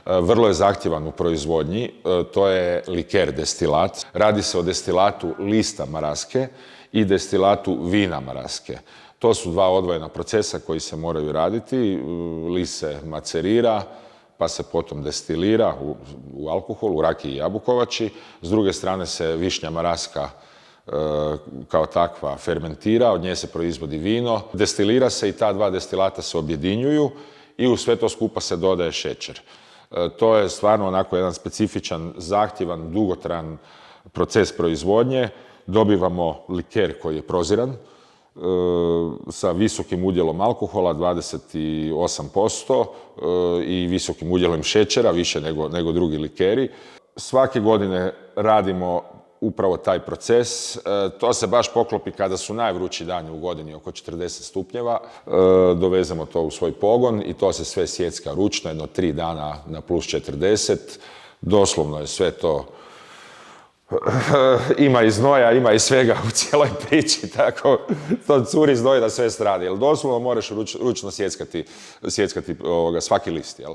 vrlo je zahtjevan u proizvodnji, to je liker destilat. Radi se o destilatu lista maraske i destilatu vina maraske. To su dva odvojena procesa koji se moraju raditi. List se macerira, pa se potom destilira u alkohol, u rakiji i jabukovači. S druge strane se višnja maraska kao takva fermentira, od nje se proizvodi vino. Destilira se i ta dva destilata se objedinjuju i u sve to skupa se dodaje šećer. To je stvarno onako jedan specifičan, zahtjevan, dugotran proces proizvodnje. Dobivamo liker koji je proziran, sa visokim udjelom alkohola, 28%, i visokim udjelom šećera, više nego drugi likeri. Svake godine radimo upravo taj proces. To se baš poklopi kada su najvrući dani u godini, oko 40 stupnjeva. Dovezemo to u svoj pogon i to se sve sjecka ručno, jedno 3 dana na plus 40. Doslovno je sve to. Ima i znoja, ima i svega u cijeloj priči, tako to curi znoj na sve strane. Jer doslovno moraš ručno sjeckati svaki list, jel?